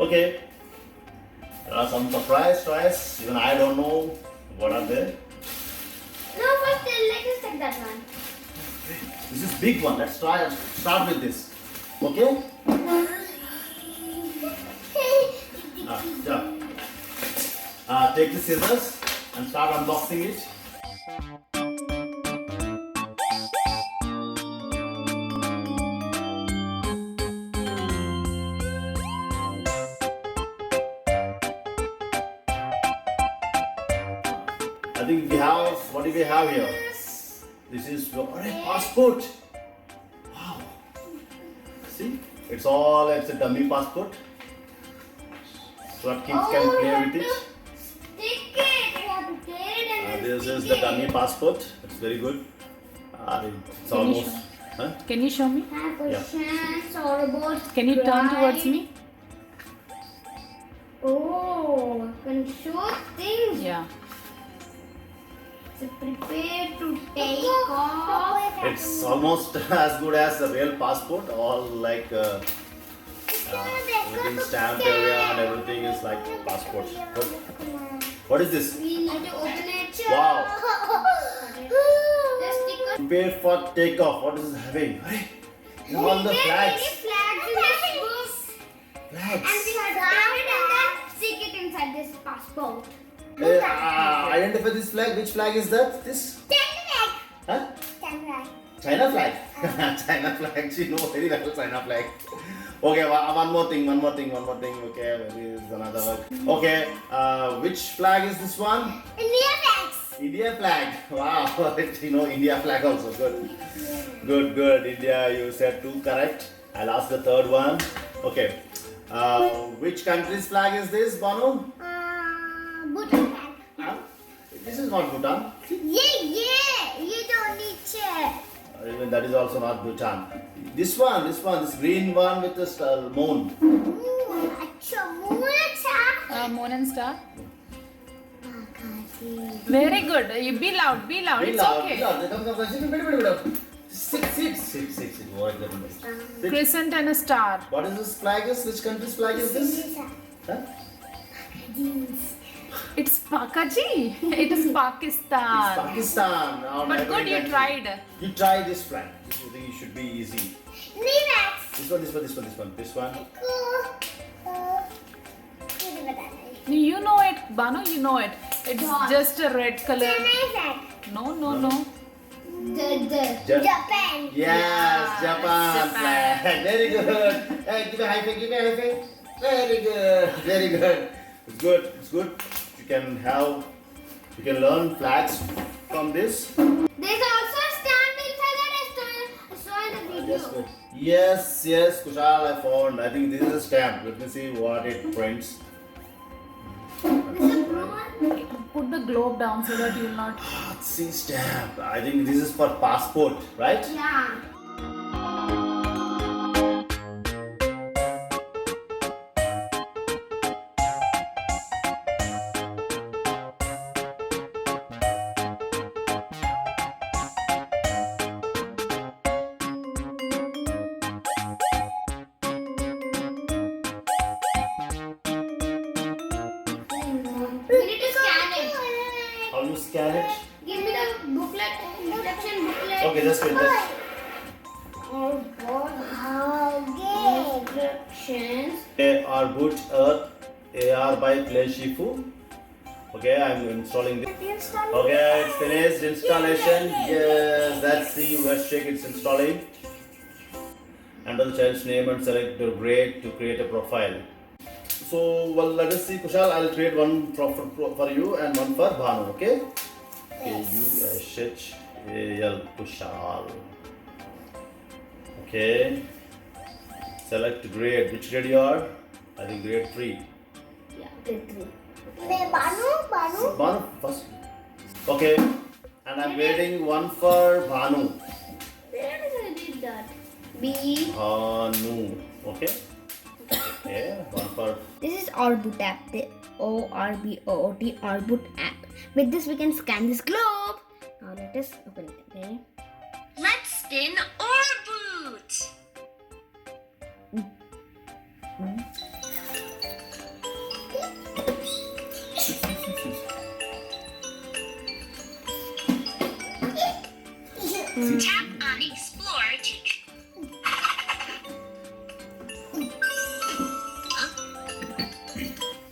Okay. There are some surprise toys. Even I don't know what are they. No, first let us take that one. This is big one. Let's start with this. Okay? Take the scissors and start unboxing it. I think we have, what do we have here? This is your passport. Wow. See, it's a dummy passport. So that kids can play with it. Stick it. You have to tear it and then This is the dummy passport. It's very good. It's almost. Huh? Can you show me? have questions or about Can you turn towards me? Oh, can show things. Yeah. So prepare to take off. It's almost as good as the real passport. All like everything stamped area and everything is like passport. What is this? We need to open it. Wow. The sticker. Prepare for takeoff. What is this having? All the flags. Flags in this book. Flags. And we have to tear it and then stick it inside this passport. Identify this flag. Which flag is that? This? Huh? China flag. China flag. She knows very well China flag. Okay, one more thing. Okay, where is another one? Okay, which flag is this one? India flag. Wow, you know India flag also. Good. India, you said 2 correct. I'll ask the third one. Okay, which country's flag is this, Bhanu? Bhutan flag. Huh? This is not Bhutan. Yeah. You don't need check. Even that is also not Bhutan. This green one with the moon. Moon and star. Very good. You be loud. It's okay. Sit. Crescent and a star. What is this flag? Which country's flag is this? Huh? It's Pakaji. It is Pakistan. It's Pakistan. But good, you tried. You try this flag. This you think it should be easy. This one. You know it, Bhanu. You know it. It's just a red color. No. Japan. Yes, Japan flag. Very good. Hey, give me a high five. Very good. It's good. You can learn flags from this. There's also a stamp inside that I saw in the video. Yes, Kushal, I found. I think this is a stamp. Let me see what it prints. This is a blue one. Put the globe down so that you'll not. See stamp. I think this is for passport, right? Yeah. We need to scan it. How you scan it? Give me the booklet, instruction booklet. Okay, just wait. Oh God, how instructions. AR boot earth. AR by Play Shifu. Okay, I'm installing this. Okay, it's finished installation. Yes, that's the let's check it's installing. Enter the child's name and select the grade to create a profile. So, well, let us see, Kushal. I'll create one for you and one for Bhanu. Okay? Kushal. Okay. Select grade. Which grade you are? I think grade 3. Yeah, grade 3. Bhanu. Bhanu first. Okay. And I'm grading one for Bhanu. Where did I read that? B. Bhanu. Okay. Okay. One for. This is Orbit app. The ORBOOT Orbit app. With this, we can scan this globe. Now let us open it. Okay. Let's spin Orbit. Tap on Explore to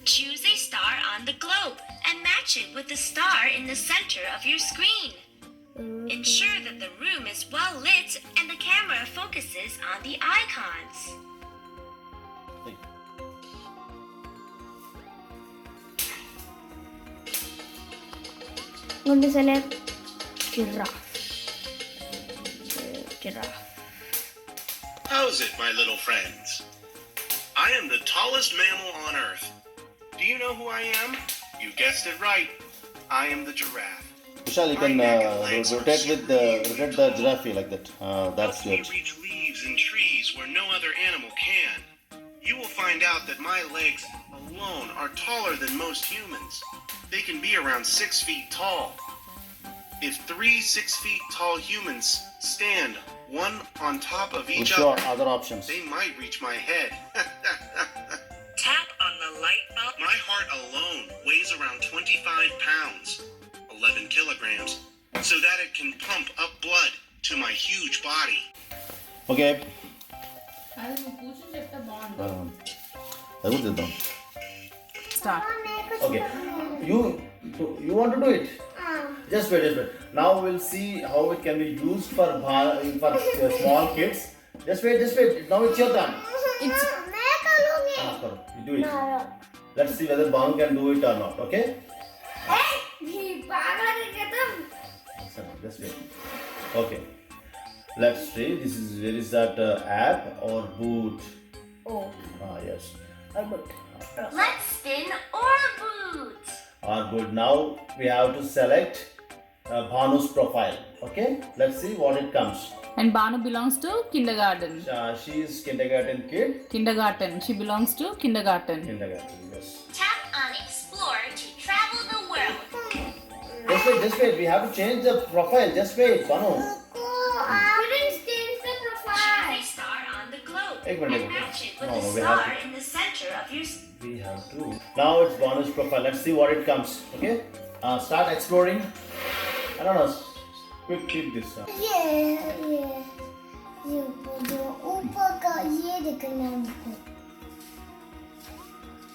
choose a star on the globe and match it with the star in the center of your screen. Ensure that the room is well lit and the camera focuses on the icons. I'm going to select giraffe. Giraffe. How's it, my little friends? I am the tallest mammal on Earth. Do you know who I am? You guessed it right. I am the giraffe. Kushal, you can rotate the giraffe like that. That's Help me good. reach leaves and trees where no other animal can. You will find out that my legs alone are taller than most humans. They can be around 6 feet tall. If 3 6 feet tall humans stand one on top of each Sure, other, other options. they might reach my head. Tap on the light bulb. My heart alone weighs around 25 pounds, 11 kilograms, so that it can pump up blood to my huge body. Okay. Start. Okay. You want to do it? Just wait. Now we'll see how it can be used for small kids. Just wait. Now it's your turn. Karo, you do it. Let's see whether Bhanu can do it or not. Okay? Just wait. Okay. Let's see. Where is that app or boot? Oh, Yes. Let's spin or boot. Or boot. Now we have to select Bhanu's profile. Okay? Let's see what it comes. And Bhanu belongs to kindergarten. She is kindergarten kid. Kindergarten. She belongs to kindergarten. Kindergarten, yes. Tap on Explore to travel the world. Just wait. We have to change the profile. Just wait, Bhanu. Choose a star on the globe Ek minute, and match it with No, the we have star to- in the center of your We have to. Now it's Bhanu's profile. Let's see what it comes. Okay? Start exploring. I don't know. Quick click this.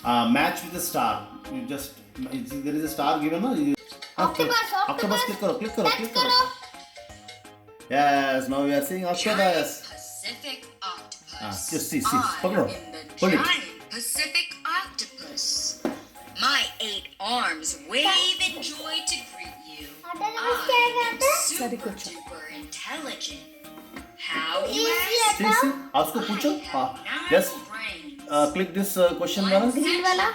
Match with the star. You just there is a star given, no? Octopus. Click karo. Yes. Now we are seeing octopus. Pacific octopus. Just see. I'm Pakdo. in the Hold it. giant Pacific octopus. My 8 arms wave in joy to greet you. I'm super duper intelligent. How you ask? See. Ask पूछो. Just click this question, Bhanu. green wala?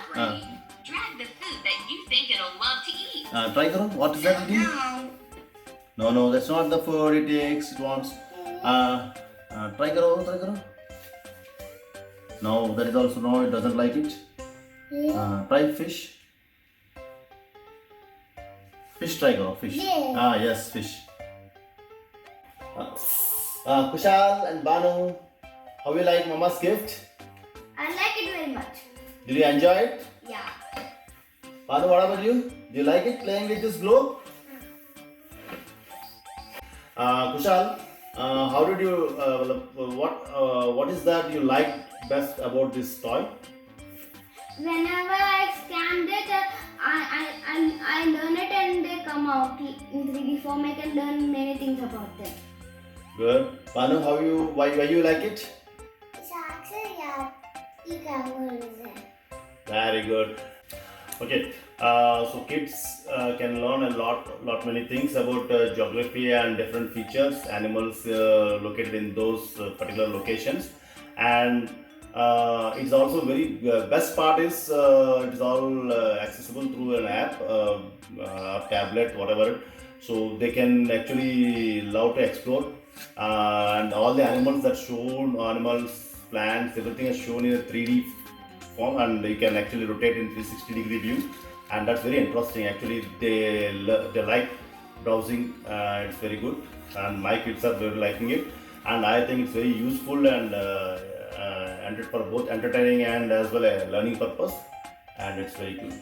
Drag the food that you think it'll love to eat. Try karo. What is that? No, that's not the food it takes. It wants. Try karo. No, that is also no. It doesn't like it. Try fish. Fish try karo. Fish. Yes, fish. Kushal and Bhanu, how you like Mama's gift? I like it very much. Did you enjoy it? Yeah. Bhanu, what about you? Do you like it playing with this globe? Kushal, how did you? What is that you like best about this toy? Whenever I scanned it, I learn it and they come out in 3D form. I can learn many things about them. Good. Bhanu, why you like it? Very good. Okay. So kids can learn a lot many things about geography and different features, animals located in those particular locations, and it's also very best part is it is all accessible through an app, tablet, whatever. So they can actually love to explore, and all the animals that shown, animals, plants, everything is shown in a 3D form, and you can actually rotate in 360-degree view, and that's very interesting. Actually, they like browsing. It's very good, and my kids are very liking it, and I think it's very useful and for both entertaining and as well as learning purpose, and it's very good.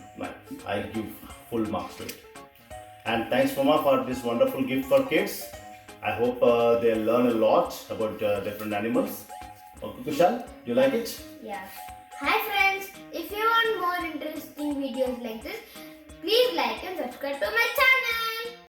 I give full marks to it. And thanks Mama for this wonderful gift for kids. I hope they learn a lot about different animals. Okay, Kushal, do you like it? Yeah. Hi friends, if you want more interesting videos like this, please like and subscribe to my channel.